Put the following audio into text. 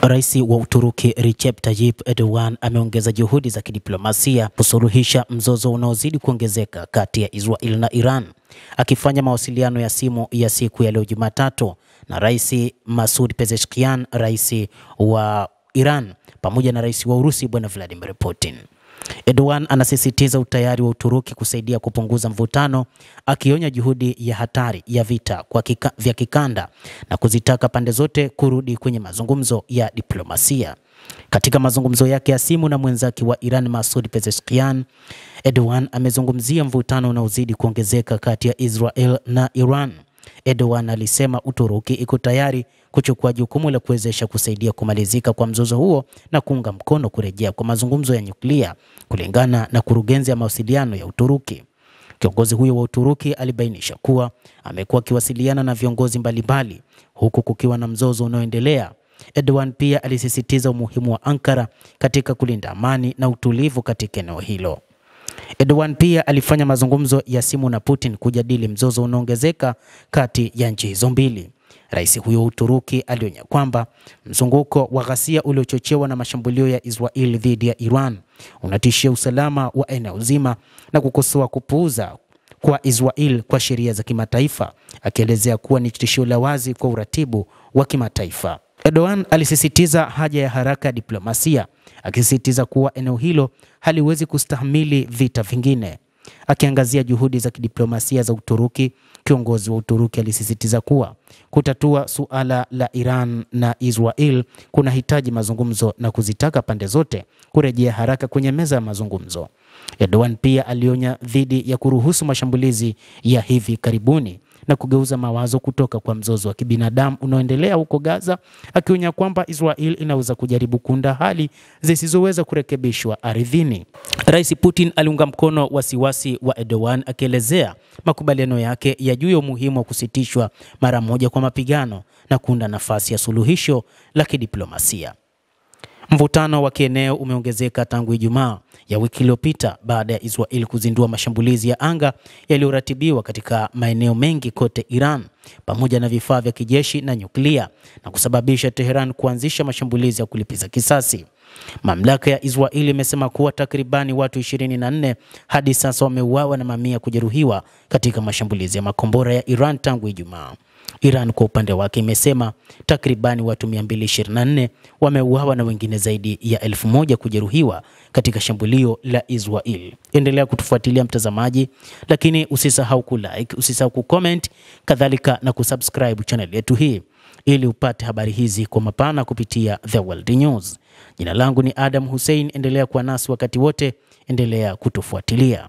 Rais wa Uturuki Recep Tayyip Erdogan ameongeza juhudi za kidiplomasia kusuluhisha mzozo unaozidi kuongezeka kati ya Israel na Iran, akifanya mawasiliano ya simu ya siku ya leo Jumatatu na Rais Masoud Pezeshkian, rais wa Iran, pamoja na rais wa Urusi Bwana Vladimir Putin. Erdogan anasisitiza utayari wa Uturuki kusaidia kupunguza mvutano, akionya juhudi ya hatari ya vita vya kikanda na kuzitaka pande zote kurudi kwenye mazungumzo ya diplomasia. Katika mazungumzo yake ya simu na mwenzake wa Iran Masoud Pezeshkian, Erdogan amezungumzia mvutano unaozidi kuongezeka kati ya Israel na Iran. Erdogan alisema Uturuki iko tayari kuchukua jukumu la kuwezesha kusaidia kumalizika kwa mzozo huo na kuunga mkono kurejea kwa mazungumzo ya nyuklia, kulingana na kurugenzi ya mawasiliano ya Uturuki. Kiongozi huyo wa Uturuki alibainisha kuwa amekuwa akiwasiliana na viongozi mbalimbali huku kukiwa na mzozo unaoendelea. Erdogan pia alisisitiza umuhimu wa Ankara katika kulinda amani na utulivu katika eneo hilo. Erdogan pia alifanya mazungumzo ya simu na Putin kujadili mzozo unaongezeka kati ya nchi hizo mbili. Rais huyo wa Uturuki alionya kwamba mzunguko wa ghasia uliochochewa na mashambulio ya Israel dhidi ya Iran unatishia usalama wa eneo zima na kukosoa kupuuza kwa Israel kwa sheria za kimataifa, akielezea kuwa ni tishio la wazi kwa uratibu wa kimataifa. Erdogan alisisitiza haja ya haraka ya diplomasia, akisisitiza kuwa eneo hilo haliwezi kustahimili vita vingine. Akiangazia juhudi za kidiplomasia za Uturuki, kiongozi wa Uturuki alisisitiza kuwa kutatua suala la Iran na Israel kunahitaji mazungumzo na kuzitaka pande zote kurejea haraka kwenye meza ya mazungumzo. Erdogan pia alionya dhidi ya kuruhusu mashambulizi ya hivi karibuni na kugeuza mawazo kutoka kwa mzozo wa kibinadamu unaoendelea huko Gaza, akionya kwamba Israel inaweza kujaribu kuunda hali zisizoweza kurekebishwa ardhini. Rais Putin aliunga mkono wasiwasi wa Erdogan, akielezea makubaliano yake ya juu ya umuhimu wa kusitishwa mara moja kwa mapigano na kuunda nafasi ya suluhisho la kidiplomasia. Mvutano wa kieneo umeongezeka tangu Ijumaa ya wiki iliyopita baada ya Israel kuzindua mashambulizi ya anga yaliyoratibiwa katika maeneo mengi kote Iran, pamoja na vifaa vya kijeshi na nyuklia, na kusababisha Tehran kuanzisha mashambulizi ya kulipiza kisasi. Mamlaka ya Israel imesema kuwa takribani watu 24 hadi sasa wameuawa na mamia kujeruhiwa katika mashambulizi ya makombora ya Iran tangu Ijumaa. Iran kwa upande wake imesema takribani watu 224 wameuawa na wengine zaidi ya 1000 kujeruhiwa katika shambulio la Israel. Endelea kutufuatilia mtazamaji, lakini usisahau kulike, usisahau kucomment, kadhalika na kusubscribe channel yetu hii ili upate habari hizi kwa mapana kupitia The World News. Jina langu ni Adam Hussein, endelea kuwa nasi wakati wote, endelea kutufuatilia.